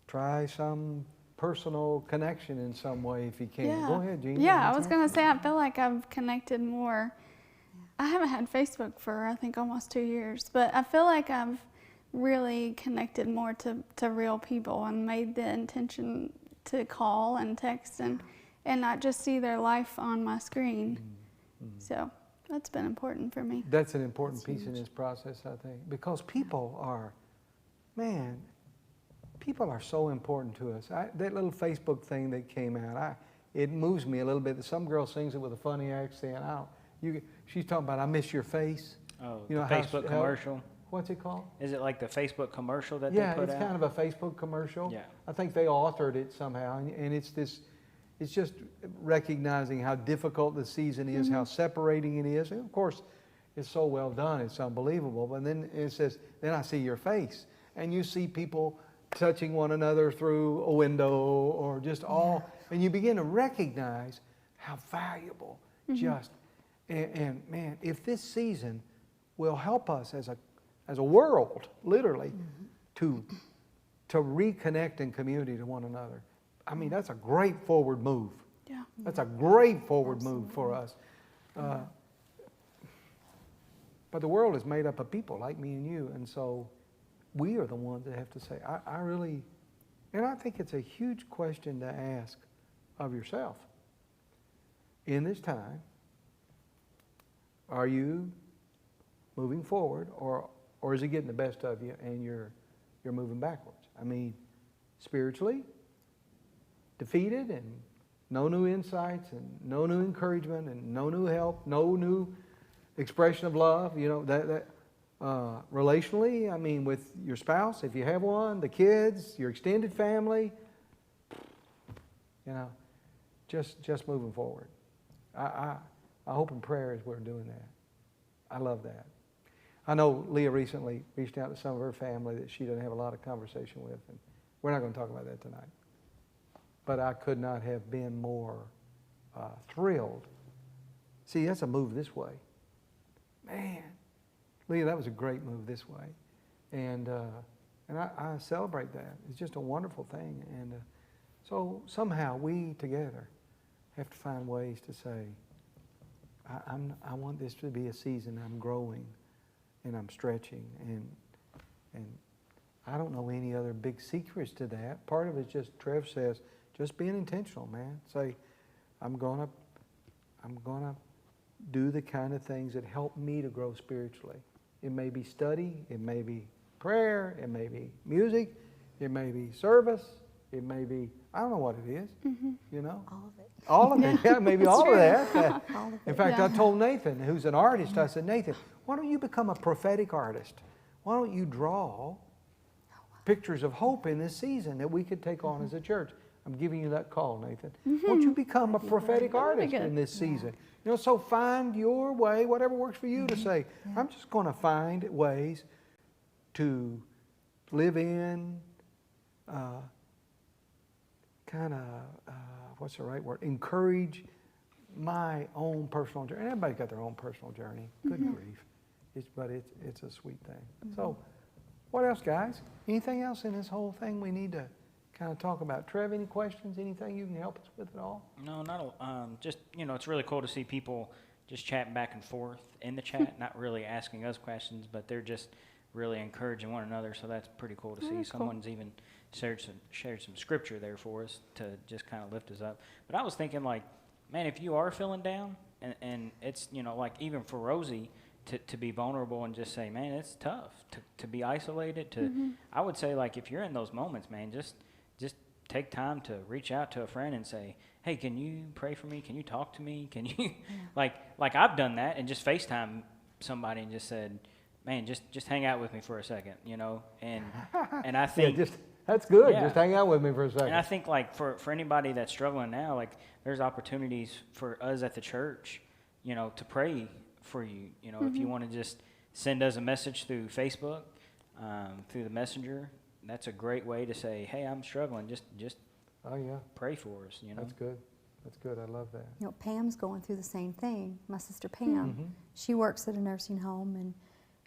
Try some personal connection in some way if you can. Yeah. Go ahead, Jeannie. Yeah, I was going to say, I feel like I've connected more. I haven't had Facebook for, I think, almost 2 years, but I feel like I've really connected more to real people and made the intention to call and text and not just see their life on my screen. So that's been important for me. That's an important piece in this process, I think, because people are, man, people are so important to us. That little Facebook thing that came out, it moves me a little bit. Some girl sings it with a funny accent. She's talking about, I miss your face. Oh, You know, the how- Facebook how- commercial. What's it called? Is it like the Facebook commercial that Yeah, they put it's out? kind of a Facebook commercial. Yeah. I think they authored it somehow, and it's just recognizing how difficult the season is, how separating it is. And of course, it's so well done, it's unbelievable. But then it says, then I see your face, and you see people touching one another through a window or just all, and you begin to recognize how valuable and man, if this season will help us as a world, literally, to reconnect in community to one another. I mean, that's a great forward move. Yeah. That's a great forward move for us. But the world is made up of people like me and you, and so we are the ones that have to say, I really, and I think it's a huge question to ask of yourself. In this time, are you moving forward, or is it getting the best of you and you're moving backwards? I mean, spiritually, defeated and no new insights and no new encouragement and no new help, no new expression of love. You know, relationally, I mean, with your spouse, if you have one, the kids, your extended family, you know, just moving forward. I hope and prayer is we're doing that. I love that. I know Leah recently reached out to some of her family that she doesn't have a lot of conversation with, and we're not going to talk about that tonight. But I could not have been more thrilled. See, that's a move this way. Man, Leah, that was a great move this way. And I celebrate that. It's just a wonderful thing. And so somehow we together have to find ways to say, I want this to be a season I'm growing and I'm stretching. And I don't know any other big secrets to that. Part of it is just, Trev says, just being intentional, man. Say, I'm gonna do the kind of things that help me to grow spiritually. It may be study, it may be prayer, it may be music, it may be service, it may be, I don't know what it is, you know? All of it. All of it, yeah, maybe all of that. All of In it. fact, I told Nathan, who's an artist, I said, Nathan, why don't you become a prophetic artist? Why don't you draw pictures of hope in this season that we could take on as a church? I'm giving you that call, Nathan. Won't you become a prophetic artist in this season? You know, so find your way, whatever works for you, to say, I'm just going to find ways to live in, what's the right word? Encourage my own personal journey. And everybody's got their own personal journey. Good grief. But it's a sweet thing. So, what else, guys? Anything else in this whole thing we need to kind of talk about? Trev, any questions? Anything you can help us with at all? No, not just, you know, it's really cool to see people just chatting back and forth in the chat, not really asking us questions, but they're just really encouraging one another. So that's pretty cool to see. That's cool. Someone's even shared some scripture there for us to just kind of lift us up. But I was thinking, like, man, if you are feeling down, and it's, you know, like even for Rosie, to be vulnerable and just say, man, it's tough to be isolated. I would say, like, if you're in those moments, man, just take time to reach out to a friend and say, hey, can you pray for me? Can you talk to me? Can you, like I've done that and just FaceTime somebody and just said, man, just hang out with me for a second, you know? And I think that's good. Yeah. Just hang out with me for a second. And I think, like, for anybody that's struggling now, like, there's opportunities for us at the church, you know, to pray for you. You know, if you want to just send us a message through Facebook, through the messenger, that's a great way to say, hey, I'm struggling. Just oh, yeah. pray for us, you know. That's good. That's good. I love that. You know, Pam's going through the same thing. My sister Pam, she works at a nursing home, and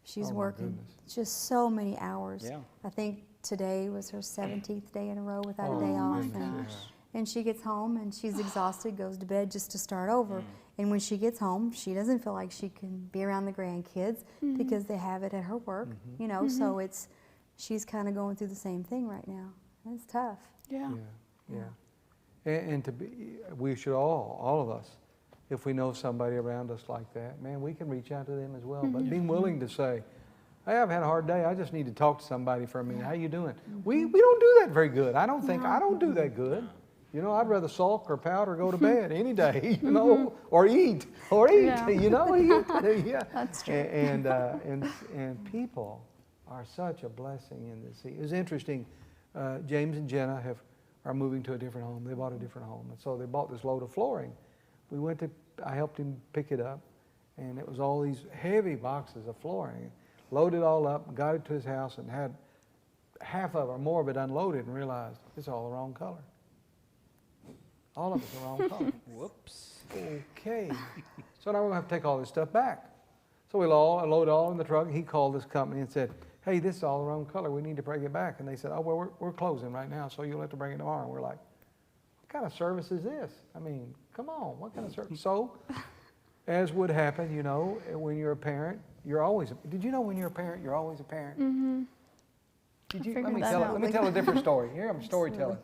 she's Oh, my working goodness. just so many hours. Yeah. I think today was her 17th day in a row without a day Oh, my off. goodness, And she gets home and she's exhausted, goes to bed just to start over. And when she gets home, she doesn't feel like she can be around the grandkids because they have it at her work, you know, so she's kind of going through the same thing right now. It's tough. Yeah. Yeah. And to be, we should all of us, if we know somebody around us like that, man, we can reach out to them as well. But being willing to say, hey, I've had a hard day. I just need to talk to somebody for a minute. How you doing? We don't do that very good. I don't do that good. You know, I'd rather sulk or pout or go to bed any day, you know, or eat, Yeah. you know. Yeah. That's true. And people are such a blessing in this. It was interesting. James and Jenna are moving to a different home. They bought a different home, and so they bought this load of flooring. I helped him pick it up, and it was all these heavy boxes of flooring. Loaded it all up, got it to his house, and had half of it or more of it unloaded, and realized it's all the wrong color. All of it's the wrong color. Whoops. Okay. So now we're going to have to take all this stuff back. So we load it all in the truck. He called this company and said, hey, this is all the wrong color. We need to bring it back. And they said, oh, well, we're closing right now, so you'll have to bring it tomorrow. And we're like, what kind of service is this? I mean, come on, what kind of service? So, as would happen, you know, when you're a parent, did you know when you're a parent, you're always a parent? Did you? Let me tell a different story. Here, I'm a storyteller.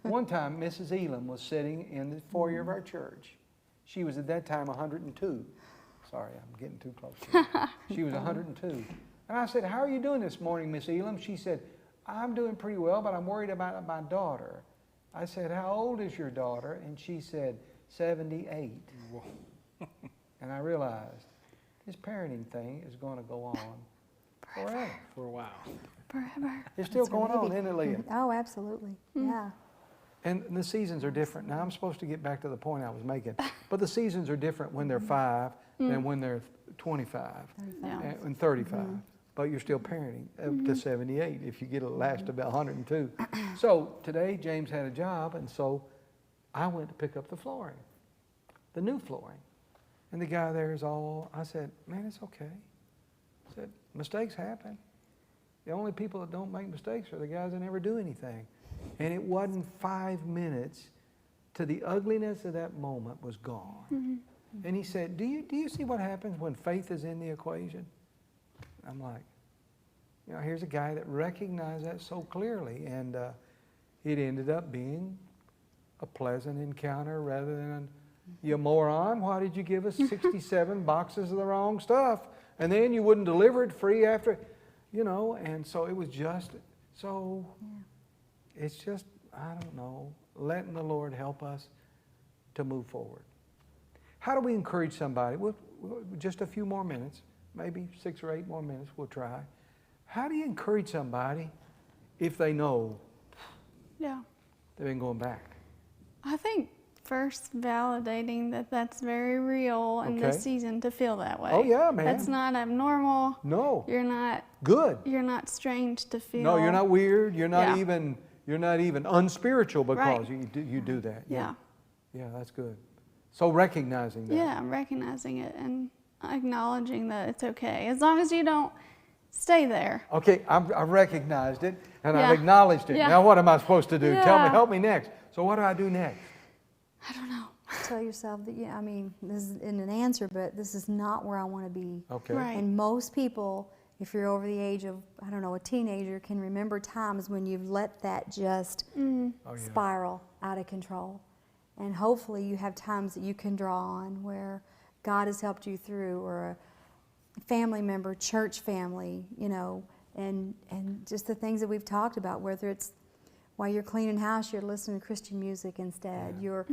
One time, Mrs. Elam was sitting in the foyer of our church. She was at that time 102. Sorry, I'm getting too close to you. She was 102. And I said, how are you doing this morning, Miss Elam? She said, I'm doing pretty well, but I'm worried about my daughter. I said, how old is your daughter? And she said, 78. And I realized this parenting thing is going to go on forever. For a while. Forever. It's still That's her going on, baby. isn't it, Leah? Oh, absolutely. Yeah. And the seasons are different. Now, I'm supposed to get back to the point I was making. But the seasons are different when they're 5 than when they're 25 Yeah. and 35. But you're still parenting up to 78 if you get to last about 102. So today, James had a job, and so I went to pick up the flooring, the new flooring. And the guy there is all, I said, man, it's okay. I said, mistakes happen. The only people that don't make mistakes are the guys that never do anything. And it wasn't 5 minutes to the ugliness of that moment was gone. And he said, do you see what happens when faith is in the equation? I'm like, you know, here's a guy that recognized that so clearly. And it ended up being a pleasant encounter rather than, you moron, why did you give us 67 boxes of the wrong stuff? And then you wouldn't deliver it free after, you know. And so it was just, so it's just, I don't know, letting the Lord help us to move forward. How do we encourage somebody? Just a few more minutes, maybe 6 or 8 more minutes, we'll try. How do you encourage somebody if they know Yeah. they've been going back? I think first validating that that's very real in this season to feel that way. Oh, yeah, man. That's not abnormal. No. You're not Good. You're not strange to feel. No, you're not weird. You're not Yeah. even unspiritual because Right. you do that. Yeah. Yeah, that's good. So recognizing that. Yeah, recognizing it and acknowledging that it's okay. As long as you don't stay there. Okay, I've recognized it and Yeah. I've acknowledged it. Yeah. Now what am I supposed to do? Tell me, Yeah. help me next. So what do I do next? I don't know. Tell yourself that, yeah, I mean, this isn't an answer, but this is not where I want to be. Okay. Right. And most people, if you're over the age of, I don't know, a teenager, can remember times when you've let that just Oh, yeah. spiral out of control. And hopefully you have times that you can draw on where God has helped you through, or a family member, church family, you know, and just the things that we've talked about, whether it's while you're cleaning house, you're listening to Christian music instead. Yeah. You're,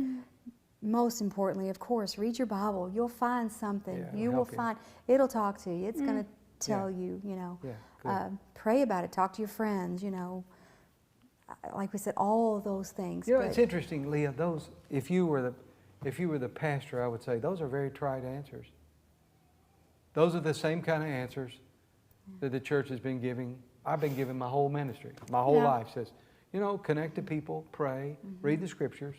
most importantly, of course, read your Bible. You'll find something. Yeah, it'll you will help you. find, it'll talk to you. It's going to tell Yeah. you, you know. Yeah, good. Pray about it. Talk to your friends, you know. Like we said, all of those things. You know, but- it's interesting, Leah, those, if you were the pastor, I would say those are very trite answers. Those are the same kind of answers that the church has been giving. I've been giving my whole ministry. My whole Yeah. life says, you know, connect to people, pray, read the scriptures,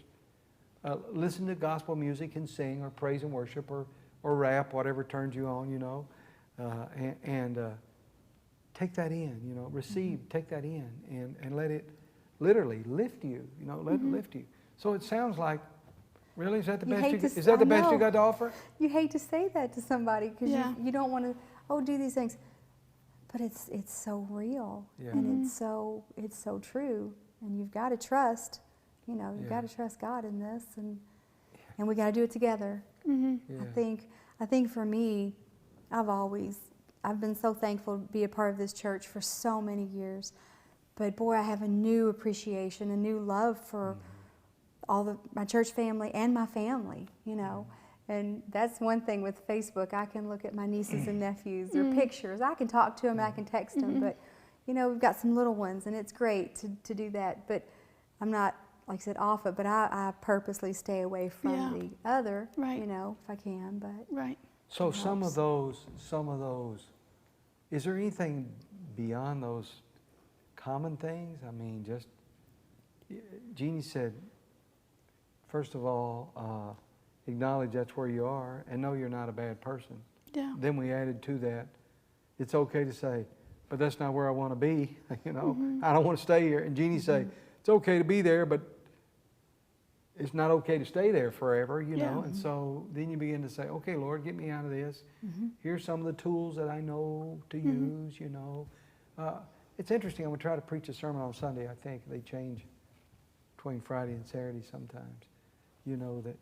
listen to gospel music and sing, or praise and worship, or rap, whatever turns you on, you know, and take that in, you know, receive, take that in, and let it literally lift you, you know, let it lift you. So it sounds like, really, is that the You best hate you, to is that the I best you know. got to offer? You hate to say that to somebody because Yeah. you don't want to, do these things. But it's so real, Yeah. and it's so true, and you've got to trust, you know, you've Yeah. got to trust God in this, and we got to do it together. Mm-hmm. Yeah. I think for me, I've been so thankful to be a part of this church for so many years, but boy, I have a new appreciation, a new love for all my church family and my family, you know. And that's one thing with Facebook. I can look at my nieces and nephews, their pictures. I can talk to them, I can text them, but, you know, we've got some little ones, and it's great to do that. But I'm not, like I said, off it, but I purposely stay away from Yeah. the other, Right. you know, if I can. But Right. So It some of helps. those, is there anything beyond those common things? I mean, just, Jeannie said, first of all, acknowledge that's where you are and know you're not a bad person. Yeah. Then we added to that, it's okay to say, but that's not where I want to be, you know, I don't want to stay here. And Jeannie say, it's okay to be there, but it's not okay to stay there forever, you know. Yeah. And so then you begin to say, okay, Lord, get me out of this. Here's some of the tools that I know to use, you know. It's interesting, I'm going to try to preach a sermon on Sunday. I think they change between Friday and Saturday sometimes. You know, that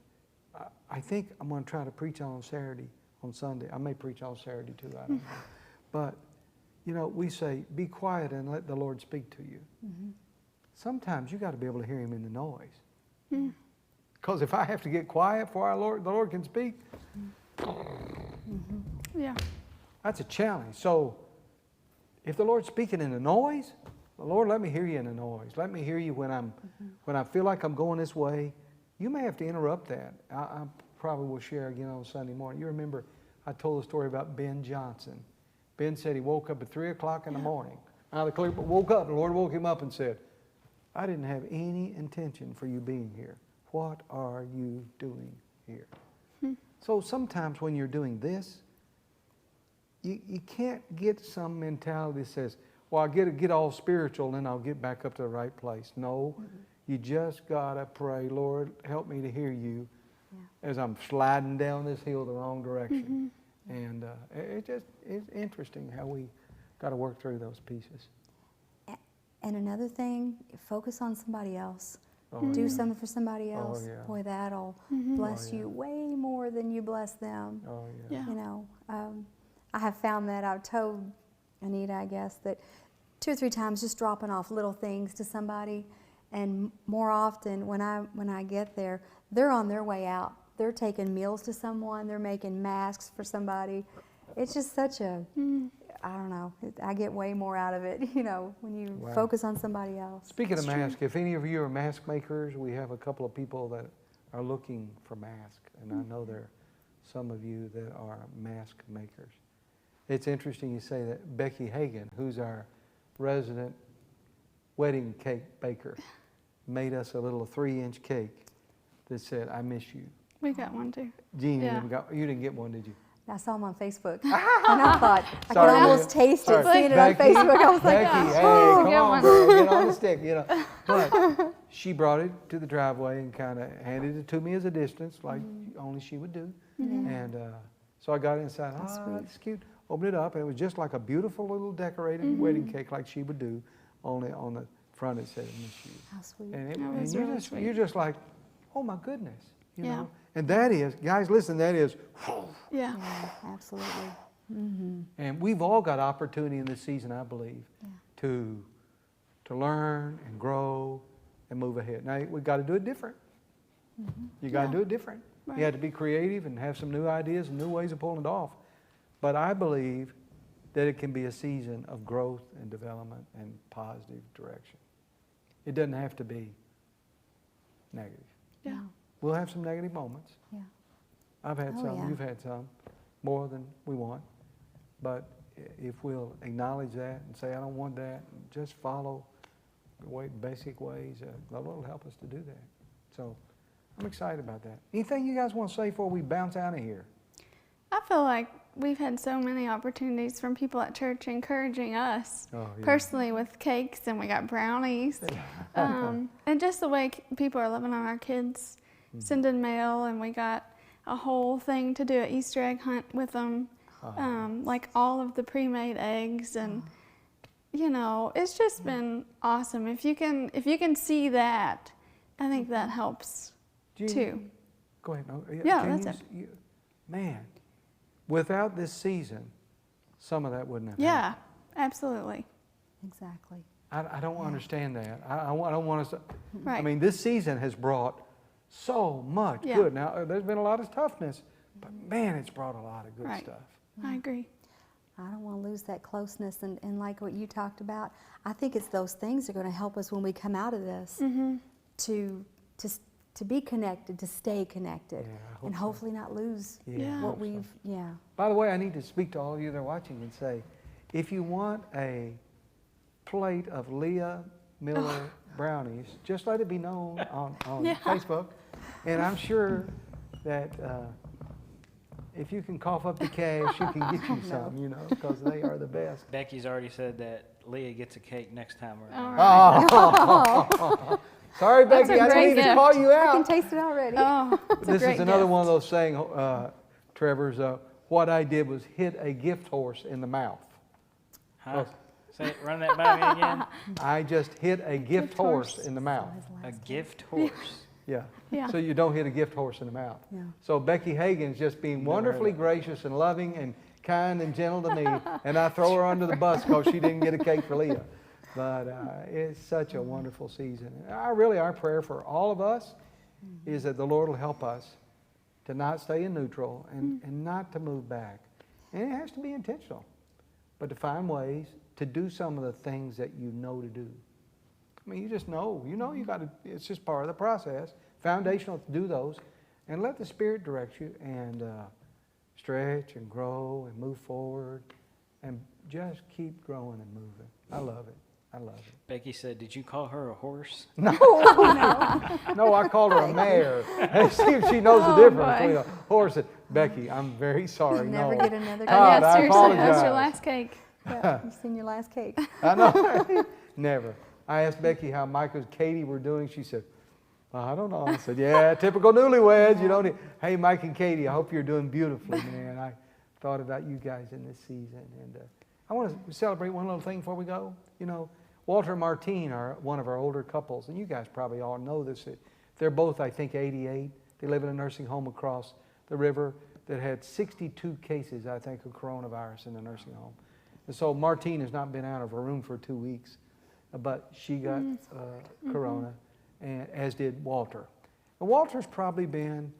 I think I'm going to try to preach on Saturday, on Sunday. I may preach on Saturday too, I don't know. But, you know, we say, be quiet and let the Lord speak to you. sometimes you got to be able to hear him in the noise. Because if I have to get quiet before the Lord can speak, Yeah. that's a challenge. So if the Lord's speaking in the noise, Lord, let me hear you in the noise. Let me hear you when I feel like I'm going this way. You may have to interrupt that. I probably will share again on Sunday morning. You remember I told the story about Ben Johnson. Ben said he woke up at 3 o'clock in the morning. Out of the clear, but woke up. The Lord woke him up and said, I didn't have any intention for you being here. What are you doing here? So sometimes when you're doing this, you can't get some mentality that says, well, I'll get all spiritual and then I'll get back up to the right place. No, you just got to pray, Lord, help me to hear you as I'm sliding down this hill the wrong direction. And it's interesting how we got to work through those pieces. And another thing, focus on somebody else. Oh, Do yeah. something for somebody else. Oh, yeah. Boy, that'll bless Oh, yeah. you way more than you bless them. Oh, yeah. Yeah. You know, I have found that I've told Anita, I guess, that 2 or 3 times just dropping off little things to somebody, and more often when I get there, they're on their way out. They're taking meals to someone. They're making masks for somebody. It's just such a, I don't know. I get way more out of it, you know, when you Wow. focus on somebody else. Speaking of masks, if any of you are mask makers, we have a couple of people that are looking for masks, and I know there are some of you that are mask makers. It's interesting you say that. Becky Hagan, who's our resident wedding cake baker, made us a little 3-inch cake that said, I miss you. We got one too. Jean, Yeah. you didn't get one, did you? I saw them on Facebook, and I thought I Sorry, could almost taste it, Sorry. seeing it on Becky, Facebook. I was like, Becky, hey, oh, come get on, one. girl, get on the stick, you know. But she brought it to the driveway and kind of handed it to me as a distance, like only she would do. And so I got inside. That's Ah, sweet. that's cute. Opened it up, and it was just like a beautiful little decorated wedding cake, like she would do. Only on the front it said, "I miss you." how sweet. And, That was you're really just sweet. you're just like, oh my goodness, you Yeah. know. And that is, guys, listen, that is. Yeah. Yeah, absolutely. And we've all got opportunity in this season, I believe, to learn and grow and move ahead. Now, we've got to do it different. You got to Yeah. do it different. Right. You have to be creative and have some new ideas and new ways of pulling it off. But I believe that it can be a season of growth and development and positive direction. It doesn't have to be negative. Yeah. We'll have some negative moments. Yeah. I've had Oh, some, yeah. you've had some, more than we want. But if we'll acknowledge that and say, I don't want that, and just follow the basic ways, the Lord will help us to do that. So I'm excited about that. Anything you guys want to say before we bounce out of here? I feel like we've had so many opportunities from people at church encouraging us Oh, yeah. personally with cakes, and we got brownies. And just the way people are loving on our kids, sending mail, and we got a whole thing to do an Easter egg hunt with them, like all of the pre-made eggs, and you know, it's just been awesome. If you can see that, I think that helps Jean, too. Go ahead. No, Yeah, can that's you, man, without this season, some of that wouldn't have Yeah, happened. absolutely. Exactly. I don't understand that. I don't want us to. Right. I mean, this season has brought so much Yeah. good. Now, there's been a lot of toughness, but man, it's brought a lot of good Right. stuff. I agree. I don't want to lose that closeness, and like what you talked about, I think it's those things that are going to help us when we come out of this to be connected, to stay connected, Yeah, I hope and so. hopefully not lose Yeah. what we've, By the way, I need to speak to all of you that are watching and say, if you want a plate of Leah Miller brownies, just let it be known on Yeah. Facebook. And I'm sure that if you can cough up the cash, she can get you some, you know, because they are the best. Becky's already said that Leah gets a cake next time we're All there. right. Oh. Sorry, That's Becky, a I didn't great mean to gift. call you I can out. taste it already. Oh, it's a This great is another gift. one of those saying, Trevor's, what I did was hit a gift horse in the mouth. Huh? Say it, run that by me again. I just hit a gift horse horse. in the mouth. A gift horse. Yeah. Yeah. So you don't hit a gift horse in the mouth. Yeah. So Becky Hagan's just being wonderfully gracious and loving and kind and gentle to me, and I throw her under the bus because she didn't get a cake for Leah. But it's such a wonderful season. Our prayer for all of us is that the Lord will help us to not stay in neutral and not to move back. And it has to be intentional, but to find ways to do some of the things that you know to do. I mean, you just know. You know you got to, it's just part of the process. Foundational to do those. And let the Spirit direct you and stretch and grow and move forward and just keep growing and moving. I love it. I love it. Becky said, "Did you call her a horse?" No, I called her a mare. See if she knows the difference between a horse and Becky. I'm very sorry. Never get another God, yeah, I seriously, apologize. that's your last cake. Yeah, you've seen your last cake. I know. Never. I asked Becky how Mike and Katie were doing. She said, "Well, I don't know." I said, "Yeah, typical newlyweds. You don't need." Hey, Mike and Katie, I hope you're doing beautifully, man. I thought about you guys in this season, and I want to celebrate one little thing before we go. You know, Walter and Martine are one of our older couples, and you guys probably all know this. They're both, I think, 88. They live in a nursing home across the river that had 62 cases, I think, of coronavirus in the nursing home. And so Martine has not been out of her room for 2 weeks, but she got corona, and as did Walter. And Walter's probably been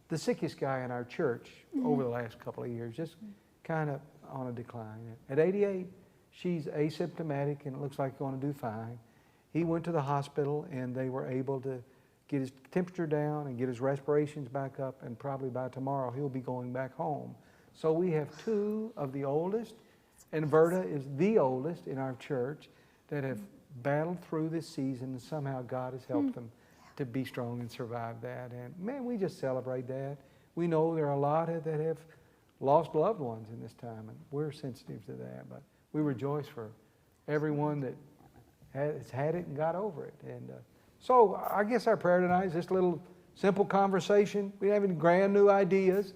the sickest guy in our church over the last couple of years, just kind of on a decline. At 88, she's asymptomatic and it looks like going to do fine. He went to the hospital and they were able to get his temperature down and get his respirations back up, and probably by tomorrow he'll be going back home. So we have two of the oldest, and Verda is the oldest in our church, that have battled through this season, and somehow God has helped them to be strong and survive that. And man, we just celebrate that. We know there are a lot that have lost loved ones in this time, and we're sensitive to that. But we rejoice for everyone that has had it and got over it. And so I guess our prayer tonight is this little simple conversation. We don't have any grand new ideas.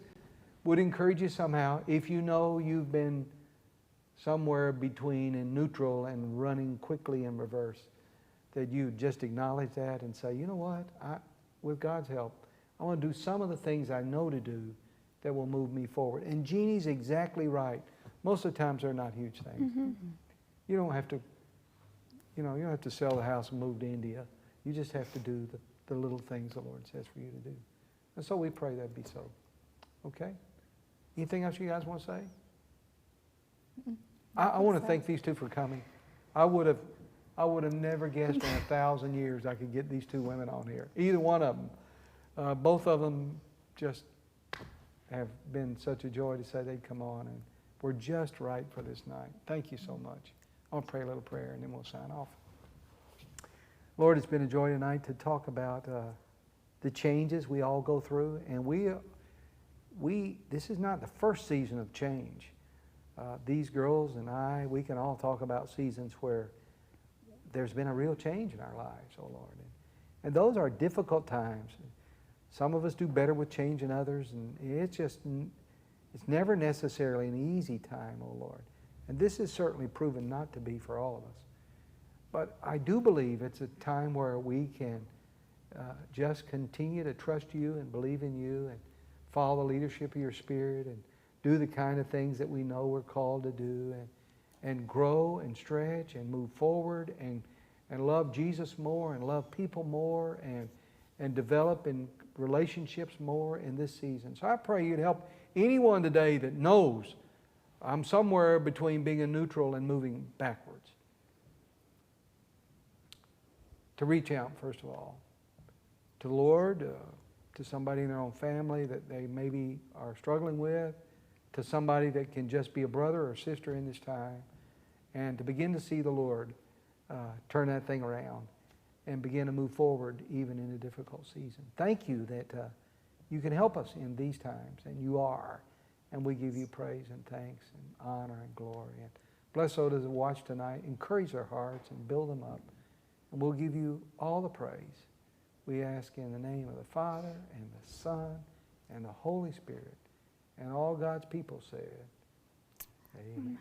Would encourage you somehow, if you know you've been somewhere between in neutral and running quickly in reverse, that you just acknowledge that and say, you know what, with God's help, I want to do some of the things I know to do that will move me forward. And Jeannie's exactly right. Most of the times they're not huge things. You don't have to, you don't have to sell the house and move to India. You just have to do the little things the Lord says for you to do. And so we pray that be so. Okay? Anything else you guys want to say? I want to thank these two for coming. I would have never guessed in 1,000 years I could get these two women on here. Either one of them. Both of them just have been such a joy to say they'd come on, and we're just right for this night. Thank you so much. I'll pray a little prayer and then we'll sign off. Lord, it's been a joy tonight to talk about the changes we all go through, and this is not the first season of change. These girls and we can all talk about seasons where there's been a real change in our lives, oh Lord. And those are difficult times. Some of us do better with change than others, and it's never necessarily an easy time, oh Lord. And this is certainly proven not to be for all of us. But I do believe it's a time where we can just continue to trust you and believe in you and follow the leadership of your Spirit and do the kind of things that we know we're called to do, and grow and stretch and move forward and love Jesus more and love people more and develop in relationships more in this season. So I pray you'd help anyone today that knows I'm somewhere between being a neutral and moving backwards, to reach out, first of all, to the Lord, to somebody in their own family that they maybe are struggling with, to somebody that can just be a brother or sister in this time, and to begin to see the Lord turn that thing around and begin to move forward even in a difficult season. Thank you that you can help us in these times, and you are. And we give you praise and thanks and honor and glory. And bless those that watch tonight. Encourage their hearts and build them up. And we'll give you all the praise. We ask in the name of the Father and the Son and the Holy Spirit. And all God's people said, amen.